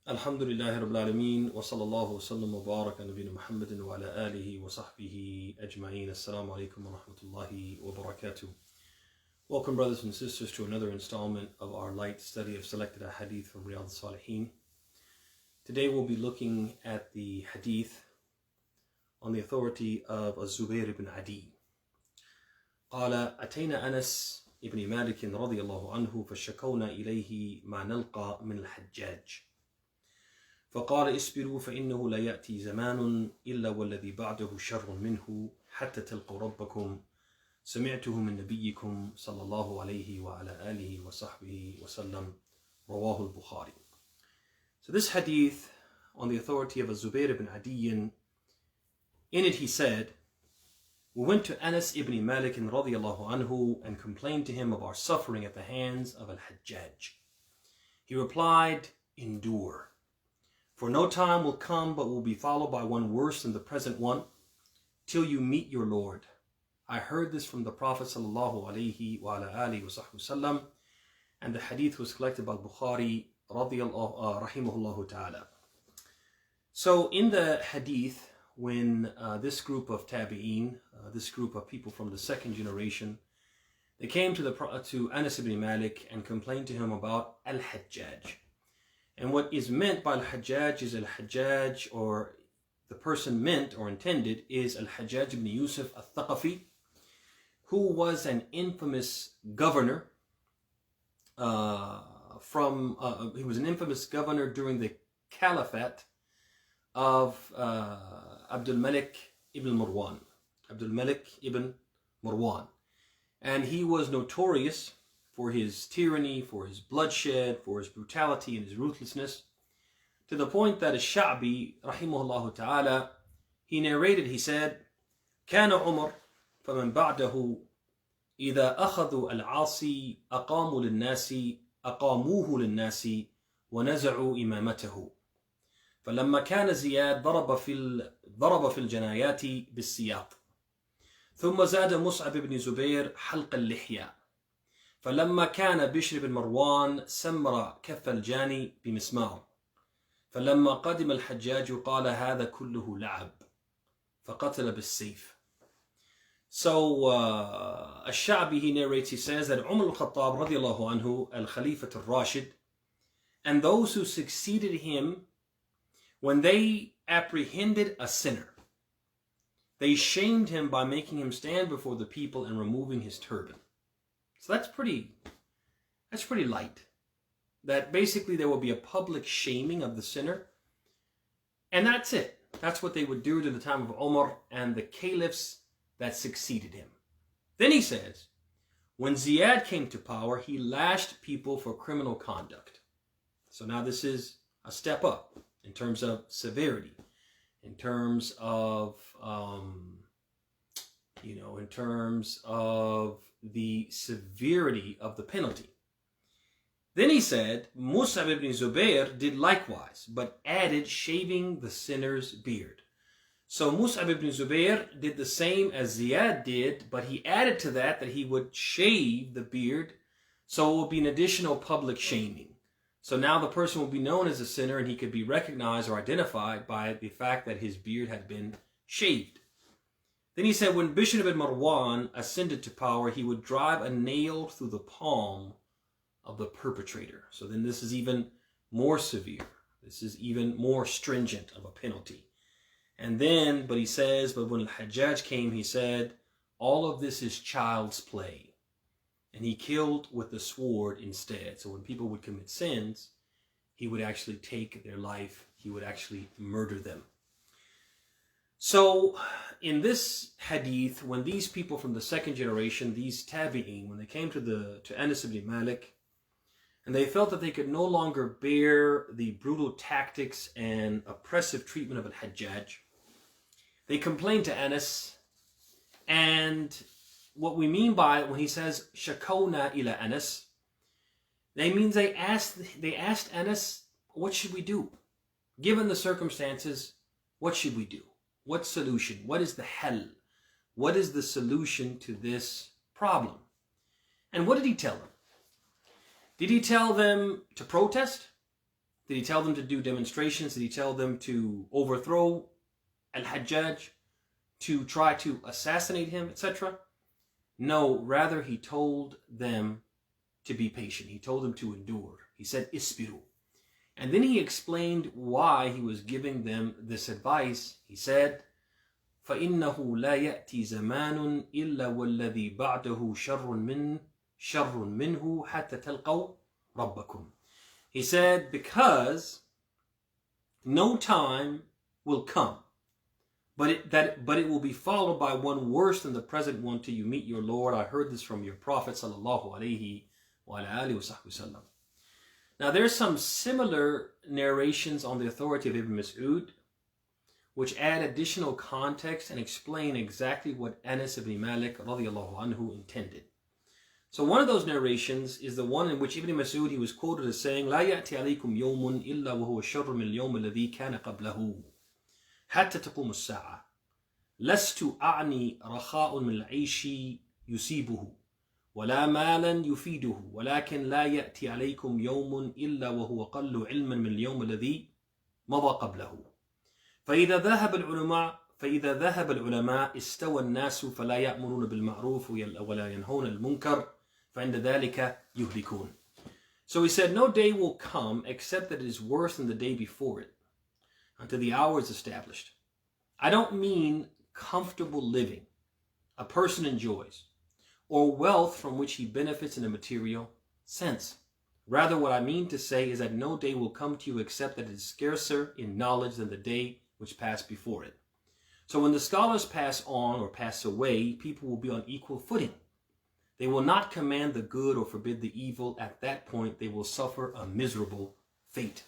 Alhamdulillahi Rabbil Alameen wa sallallahu wa sallam wa baraka nabina Muhammadin wa ala alihi wa sahbihi ajma'een. Assalamu alaikum wa rahmatullahi wa barakatuh. Welcome, brothers and sisters, to another installment of our light study of selected Ahadith from RIYADHUS-SALIHIN. Today we'll be looking at the Hadith on the authority of Zubayr ibn Adi. قال أتينا أنس ابن مالك رضي الله عنه فشكونا إليه ما نلقى من الحجاج فقال اصبروا فإنه لا يأتي زمان إلا والذي بعده شر منه حتى تلقوا ربكم سمعته من نبيكم صلى الله عليه وعلى آله وصحبه وسلم رواه البخاري. So this hadith on the authority of Zubayr ibn Adi, in it he said, we went to Anas ibn Malik radiallahu anhu and complained to him of our suffering at the hands of Al-Hajjaj. He replied, endure. For no time will come but will be followed by one worse than the present one, till you meet your Lord. I heard this from the Prophet sallallahu alaihi wa ala alihi wa sallam, and the hadith was collected by Bukhari rahimahullahu ta'ala. So in the hadith, when this group of tabi'een, this group of people from the second generation, they came to Anas ibn Malik and complained to him about Al-Hajjaj. And what is meant by Al-Hajjaj is Al-Hajjaj, or the person meant or intended is Al-Hajjaj ibn Yusuf al-Thaqafi, who was an infamous governor he was an infamous governor during the caliphate of Abdul Malik ibn Marwan. And he was notorious for his tyranny, for his bloodshed, for his brutality and his ruthlessness, to the point that Al-Sha'bi rahimahullah ta'ala, he narrated, he said, كان عمر فمن بعده إذا أخذوا العاصي أقاموه للناس ونزعوا إمامته فلما كان زياد ضرب في الجنايات بالسياط ثم زاد مصعب بن زبير حلق اللحية فلما كان بشر بن مروان سمر كف الجاني بمسمار فلما قدم الحجاج قال هذا كله لعب فقتل بالسيف. So Al-Sha'bi, he narrates, he says that Umar al-Khattab radiallahu anhu, al-Khalifat al-Rashid, and those who succeeded him, when they apprehended a sinner, they shamed him by making him stand before the people and removing his turban. So that's pretty light. That basically there will be a public shaming of the sinner, and that's it. That's what they would do to the time of Umar and the caliphs that succeeded him. Then he says, when Ziyad came to power, he lashed people for criminal conduct. So now this is a step up in terms of severity, in terms of in terms of the severity of the penalty. Then he said, Mus'ab ibn Zubayr did likewise, but added shaving the sinner's beard. So Mus'ab ibn Zubayr did the same as Ziyad did, but he added to that he would shave the beard, so it will be an additional public shaming. So now the person will be known as a sinner, and he could be recognized or identified by the fact that his beard had been shaved. Then he said, when Bishr ibn Marwan ascended to power, he would drive a nail through the palm of the perpetrator. So then this is even more severe. This is even more stringent of a penalty. And then, but he says, but when Al-Hajjaj came, he said, all of this is child's play. And he killed with the sword instead. So when people would commit sins, he would actually take their life. He would actually murder them. So in this hadith, when these people from the second generation, these tabi'een, when they came to Anas ibn Malik, and they felt that they could no longer bear the brutal tactics and oppressive treatment of Al-Hajjaj, they complained to Anas. And what we mean by when he says shakawna ila Anas, they means they asked Anas, what should we do? Given the circumstances, what should we do? What solution? What is the hell? What is the solution to this problem? And what did he tell them? Did he tell them to protest? Did he tell them to do demonstrations? Did he tell them to overthrow Al-Hajjaj, to try to assassinate him, etc.? No, rather he told them to be patient. He told them to endure. He said, Isbiru. And then he explained why he was giving them this advice. He said, فَإِنَّهُ لَا يَأْتِي زَمَانٌ إِلَّا وَالَّذِي بَعْدَهُ شَرٌّ مِّنْهُ حَتَّى تَلْقَوْا رَبَّكُمْ. He said, because no time will come, but it will be followed by one worse than the present one till you meet your Lord. I heard this from your Prophet sallallahu alaihi wasallam. Now there's some similar narrations on the authority of Ibn Mas'ud, which add additional context and explain exactly what Anas ibn Malik radiallahu anhu intended. So one of those narrations is the one in which Ibn Mas'ud, he was quoted as saying, لا يأتي عليكم يوم إلا وهو شر من اليوم الذي كان قبله حتى تقوم الساعة لست أعني رخاء من العيش يصيبه ولا مالا يفيده ولكن لا يأتي عليكم يوم إلا وهو قل علما من اليوم الذي مضى قبله فإذا ذهب العلماء استوى الناس فلا يأمرون بالمعروف ولا ينهون المنكر فعند ذلك يهلكون. So he said, no day will come except that it is worse than the day before it, until the hour is established. I don't mean comfortable living a person enjoys, or wealth from which he benefits in a material sense. Rather, what I mean to say is that no day will come to you except that it is scarcer in knowledge than the day which passed before it. So when the scholars pass on or pass away, people will be on equal footing. They will not command the good or forbid the evil. At that point, they will suffer a miserable fate.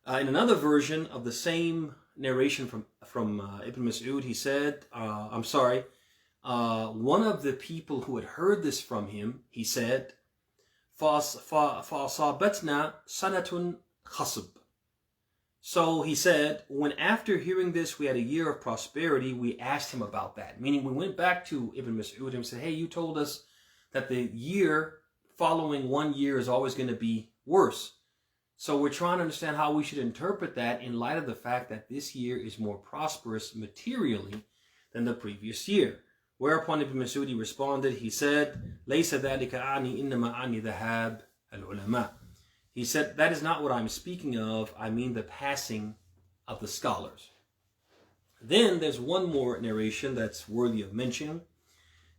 In another version of the same narration from Ibn Mas'ud, he said, one of the people who had heard this from him, he said, فَأَصَابَتْنَا سَنَةٌ خَصْبٌ. So he said, when after hearing this we had a year of prosperity, we asked him about that. Meaning we went back to Ibn Mas'ud and said, hey, you told us that the year following 1 year is always going to be worse. So we're trying to understand how we should interpret that in light of the fact that this year is more prosperous materially than the previous year. Whereupon Ibn Mas'ud responded, he said, لَيْسَ ذَلِكَ أَعْنِي إِنَّمَا أَعْنِي ذَهَابَ الْعُلَمَاءِ. He said, that is not what I'm speaking of. I mean the passing of the scholars. Then there's one more narration that's worthy of mention,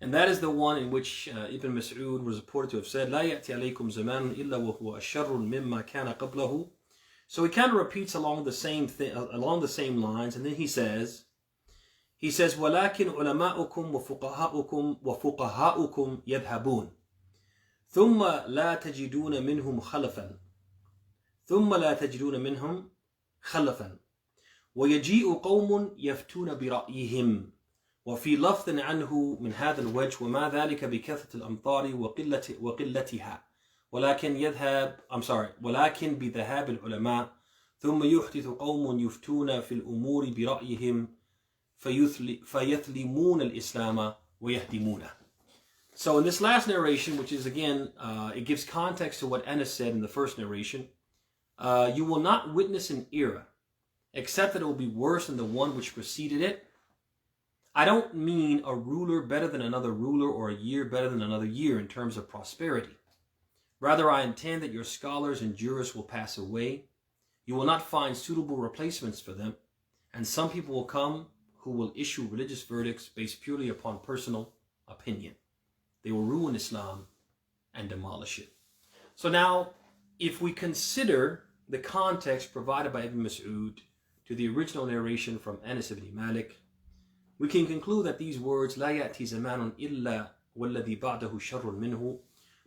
and that is the one in which Ibn Mas'ud was reported to have said, لا يأتي عليكم زمان إلا وهو أشر مما كان قبله. So he kind of repeats along the same lines, and then he says, ولكن علماؤكم وفقهاؤكم يذهبون ثم لا تجدون منهم خلفا ويجيء قوم يفتون برأيهم وفي لفظ عنه من هذا الوجه وما ذلك بكثرة الأمطار وقلتها ولكن بذهاب العلماء ثم يحدث قوم يفتون في الأمور برأيهم فيثلمون الإسلام ويهدمونه. So in this last narration, which is again, it gives context to what Anas said in the first narration, you will not witness an era, except that it will be worse than the one which preceded it. I don't mean a ruler better than another ruler or a year better than another year in terms of prosperity. Rather, I intend that your scholars and jurists will pass away. You will not find suitable replacements for them, and some people will come who will issue religious verdicts based purely upon personal opinion. They will ruin Islam and demolish it. So now, if we consider the context provided by Ibn Mas'ud to the original narration from Anas ibn Malik, we can conclude that these words, لا يأتي زمان إلا والذي بعده شر منه,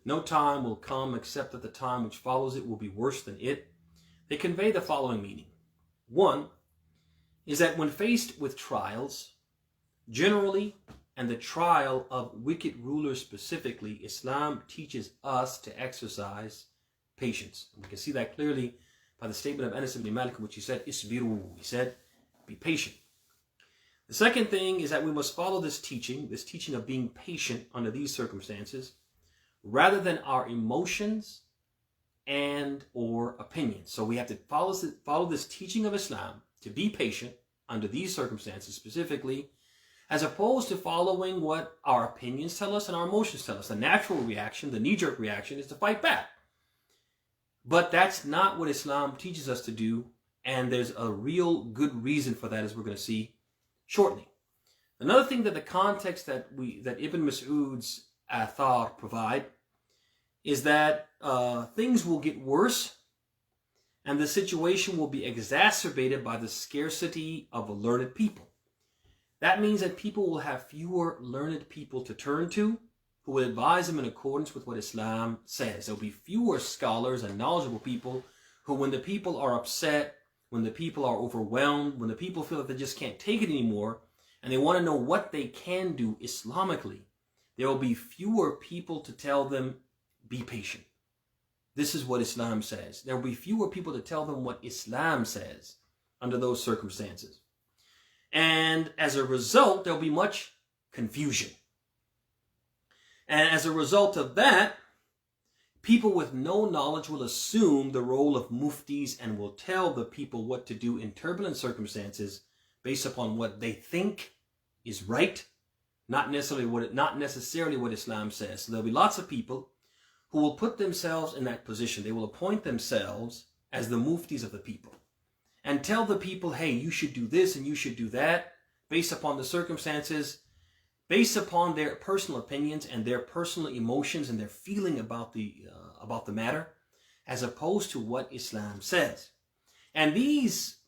no time will come except that the time which follows it will be worse than it. They convey the following meaning. One is that when faced with trials, generally, and the trial of wicked rulers specifically, Islam teaches us to exercise patience. And we can see that clearly by the statement of Anas ibn Malik, in which he said, Isbiru. He said, be patient. The second thing is that we must follow this teaching of being patient under these circumstances, rather than our emotions and or opinions. So we have to follow this teaching of Islam to be patient under these circumstances specifically, as opposed to following what our opinions tell us and our emotions tell us. The natural reaction, the knee-jerk reaction, is to fight back. But that's not what Islam teaches us to do, and there's a real good reason for that, as we're going to see shortly. Another thing that the context that Ibn Mas'ud's Athar provide is that things will get worse, and the situation will be exacerbated by the scarcity of learned people. That means that people will have fewer learned people to turn to who will advise them in accordance with what Islam says. There will be fewer scholars and knowledgeable people who, when the people are upset, when the people are overwhelmed, when the people feel that they just can't take it anymore, and they want to know what they can do Islamically, there will be fewer people to tell them, be patient. This is what Islam says. There will be fewer people to tell them what Islam says under those circumstances. And as a result, there will be much confusion. And as a result of that, people with no knowledge will assume the role of muftis and will tell the people what to do in turbulent circumstances based upon what they think is right, not necessarily what Islam says. So there'll be lots of people who will put themselves in that position. They will appoint themselves as the muftis of the people and tell the people, hey, you should do this and you should do that based upon the circumstances, based upon their personal opinions and their personal emotions and their feeling about the matter, as opposed to what Islam says. And these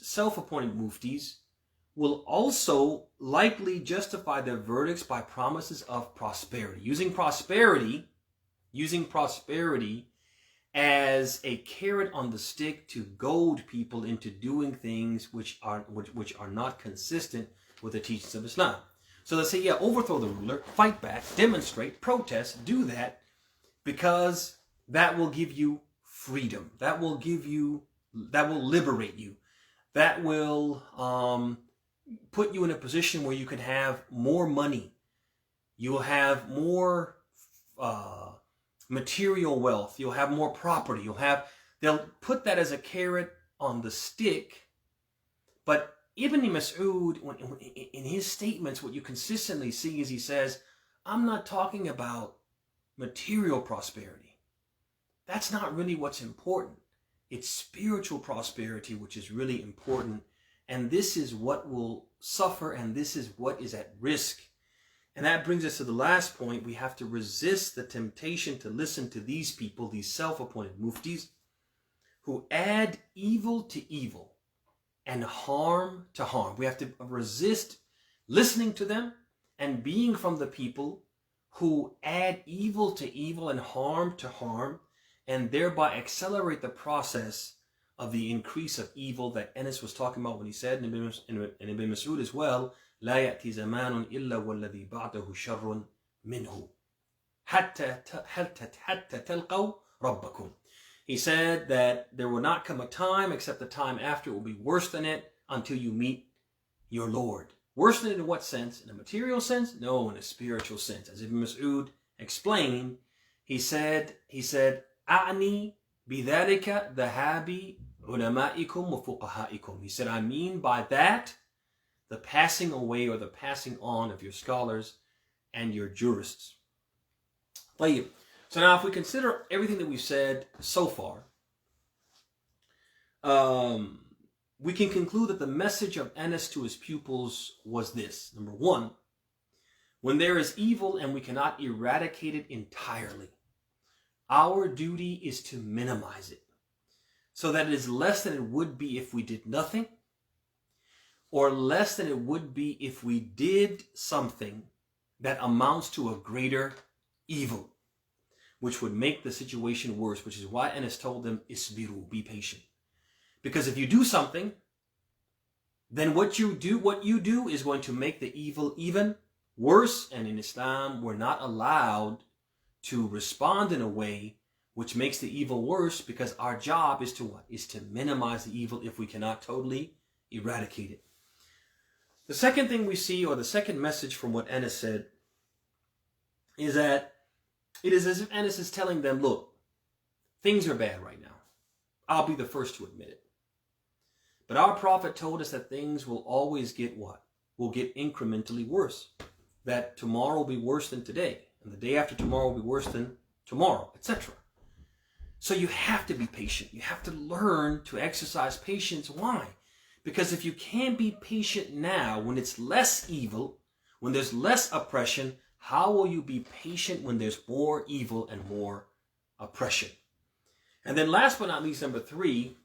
self-appointed muftis will also likely justify their verdicts by promises of prosperity, using prosperity as a carrot on the stick to goad people into doing things which are not consistent with the teachings of Islam. So they say, yeah, overthrow the ruler, fight back, demonstrate, protest, do that, because that will give you freedom. That will liberate you. That will put you in a position where you can have more money. You will have more material wealth. You'll have more property. They'll put that as a carrot on the stick. But Ibn Mas'ud, in his statements, what you consistently see is he says, I'm not talking about material prosperity. That's not really what's important. It's spiritual prosperity which is really important. And this is what will suffer, and this is what is at risk. And that brings us to the last point. We have to resist the temptation to listen to these people, these self-appointed muftis, who add evil to evil and harm to harm. We have to resist listening to them and being from the people who add evil to evil and harm to harm, and thereby accelerate the process of the increase of evil that Anas was talking about when he said, and Ibn Mas'ud as well, لا يأتي زمان إلا والذي بعده شر منه حتى تلقوا ربكم. He said that there will not come a time except the time after it will be worse than it until you meet your Lord. Worse than it in what sense? In a material sense? No, in a spiritual sense. As Ibn Mas'ud explained, he said, أعني بذلك ذهاب علمائكم وفقهائكم. He said, I mean by that the passing away or the passing on of your scholars and your jurists. So now if we consider everything that we've said so far, we can conclude that the message of Anas to his pupils was this. Number one, when there is evil and we cannot eradicate it entirely, our duty is to minimize it so that it is less than it would be if we did nothing, or less than it would be if we did something that amounts to a greater evil, which would make the situation worse, which is why Anas told them, isbiru, be patient. Because if you do something, then what you do is going to make the evil even worse. And in Islam, we're not allowed to respond in a way which makes the evil worse, because our job is to what? Is to minimize the evil if we cannot totally eradicate it. The second thing we see, or the second message from what Anas said, is that it is as if Anas is telling them, look, Things are bad right now. I'll be the first to admit it. But our Prophet told us that things will always get what? Will get incrementally worse. That tomorrow will be worse than today. And the day after tomorrow will be worse than tomorrow, etc. So you have to be patient. You have to learn to exercise patience. Why? Because if you can't be patient now when it's less evil, when there's less oppression, how will you be patient when there's more evil and more oppression? And then last but not least, number 3,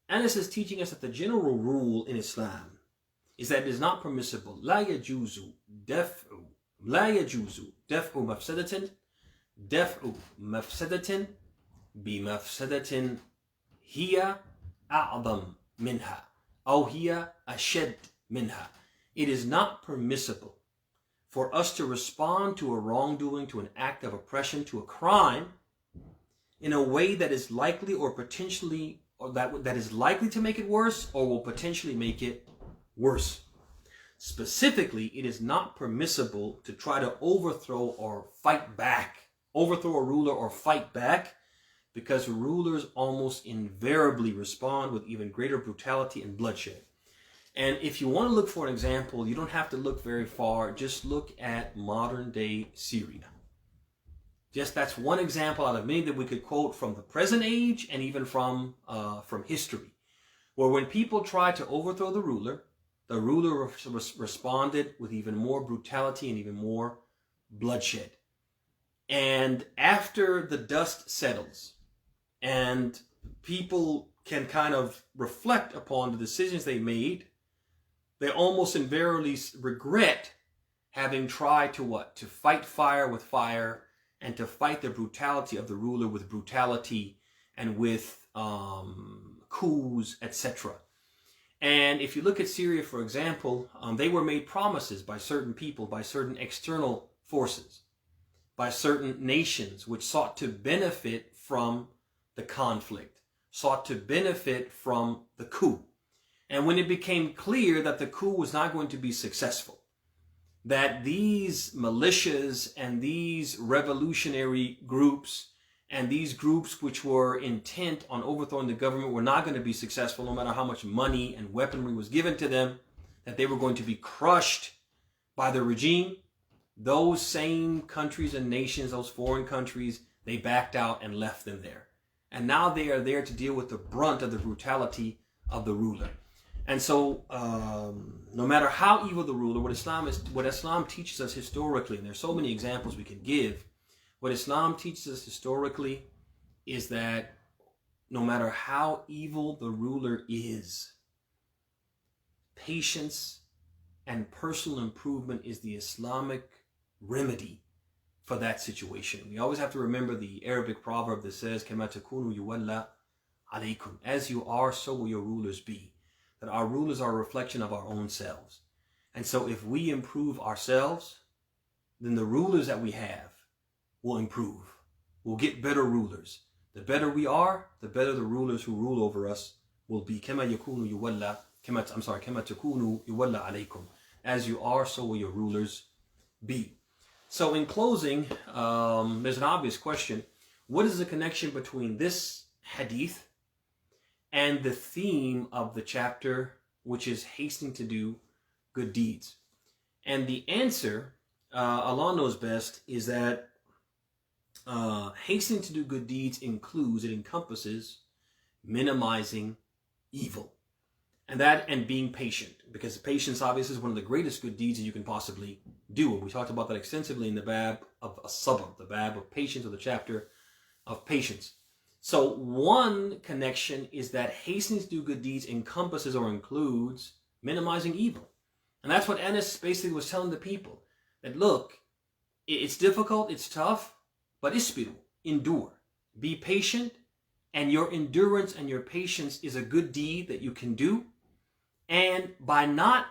Anas is teaching us that the general rule in Islam is that it is not permissible. لا يجوز دفع مفسدة بمفسدة هي أعظم منها أو هي أشد منها. It is not permissible for us to respond to a wrongdoing, to an act of oppression, to a crime in a way that is likely or potentially, or that is likely to make it worse or will potentially make it worse. Specifically, it is not permissible to try to overthrow or fight back, overthrow a ruler or fight back, because rulers almost invariably respond with even greater brutality and bloodshed. And if you want to look for an example, you don't have to look very far. Just look at modern day Syria. Just that's one example out of many that we could quote from the present age and even from history, where when people tried to overthrow the ruler responded with even more brutality and even more bloodshed. And after the dust settles and people can kind of reflect upon the decisions they made, they almost invariably regret having tried to what? To fight fire with fire and to fight the brutality of the ruler with brutality and with coups, etc. And if you look at Syria, for example, they were made promises by certain people, by certain external forces, by certain nations which sought to benefit from the conflict, sought to benefit from the coup. And when it became clear that the coup was not going to be successful, that these militias and these revolutionary groups and these groups which were intent on overthrowing the government were not going to be successful, no matter how much money and weaponry was given to them, that they were going to be crushed by the regime, those same countries and nations, those foreign countries, they backed out and left them there. And now they are there to deal with the brunt of the brutality of the ruler. And so, no matter how evil the ruler, what Islam teaches us historically, and there's so many examples we can give, what Islam teaches us historically is that no matter how evil the ruler is, patience and personal improvement is the Islamic remedy for that situation. We always have to remember the Arabic proverb that says, كَمَا تَكُونُوا يُوَلَّى عَلَيْكُمْ. As you are, so will your rulers be. That our rulers are a reflection of our own selves. And so if we improve ourselves, then the rulers that we have will improve. We'll get better rulers. The better we are, the better the rulers who rule over us will be. كَمَا تَكُونُوا يُوَلَّى عَلَيْكُمْ. As you are, so will your rulers be. So in closing, there's an obvious question. What is the connection between this hadith and the theme of the chapter, which is hastening to do good deeds? And the answer, Allah knows best, is that hastening to do good deeds encompasses minimizing evil. And being patient, because patience obviously is one of the greatest good deeds that you can possibly do. And we talked about that extensively in the bab of sabr, the bab of patience, or the chapter of patience. So one connection is that hastening to do good deeds encompasses or includes minimizing evil. And that's what Anas basically was telling the people. That look, it's difficult, it's tough, but isbiru, endure. Be patient, and your endurance and your patience is a good deed that you can do. And by not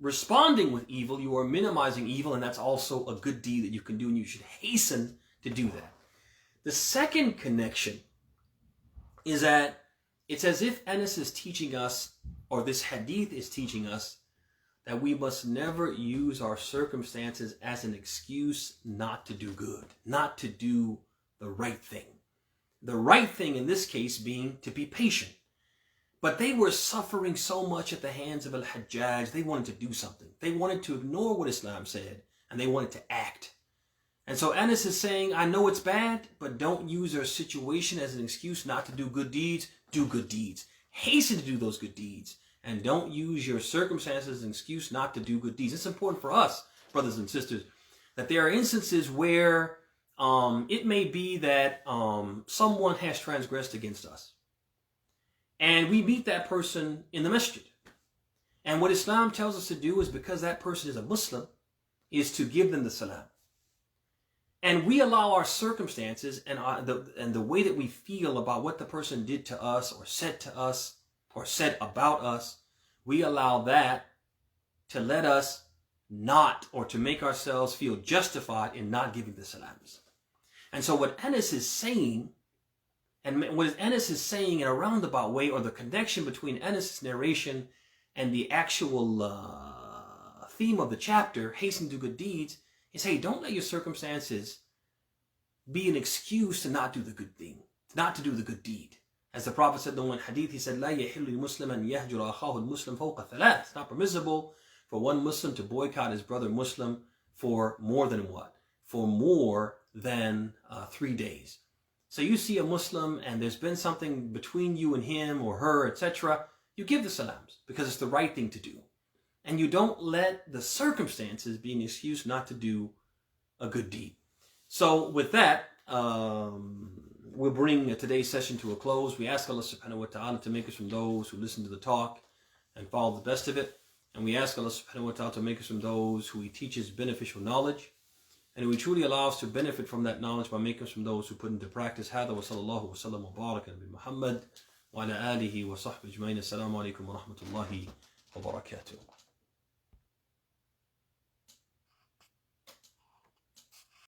responding with evil, you are minimizing evil, and that's also a good deed that you can do, and you should hasten to do that. The second connection is that it's as if Anas is teaching us, or this hadith is teaching us, that we must never use our circumstances as an excuse not to do good, not to do the right thing. The right thing in this case being to be patient. But they were suffering so much at the hands of Al-Hajjaj, they wanted to do something. They wanted to ignore what Islam said, and they wanted to act. And so Anas is saying, I know it's bad, but don't use our situation as an excuse not to do good deeds. Do good deeds. Hasten to do those good deeds. And don't use your circumstances as an excuse not to do good deeds. It's important for us, brothers and sisters, that there are instances where it may be that someone has transgressed against us. And we meet that person in the masjid. And what Islam tells us to do is, because that person is a Muslim, is to give them the salam. And we allow our circumstances and the way that we feel about what the person did to us or said about us, we allow that to let us not, or to make ourselves feel justified in not giving the salams. And so what Anas is saying, and what Anas is saying in a roundabout way, or the connection between Anas' narration and the actual theme of the chapter, hasten to good deeds, is, hey, don't let your circumstances be an excuse to not do the good thing, not to do the good deed. As the Prophet said in one hadith, he said, لا يحل للمسلم أن يهجر أخاه المسلم فوق ثلاث. It's not permissible for one Muslim to boycott his brother Muslim for more than what? For more than 3 days. So you see a Muslim and there's been something between you and him or her, etc., you give the salams because it's the right thing to do. And you don't let the circumstances be an excuse not to do a good deed. So with that, we'll bring today's session to a close. We ask Allah subhanahu wa ta'ala to make us from those who listen to the talk and follow the best of it. And we ask Allah subhanahu wa ta'ala to make us from those who He teaches beneficial knowledge, and who He truly allows to benefit from that knowledge by making us from those who put into practice. هذا وصلى الله وسلم وبارك على محمد وعلى آله وصحبه أجمعين. السلام عليكم ورحمة الله وبركاته.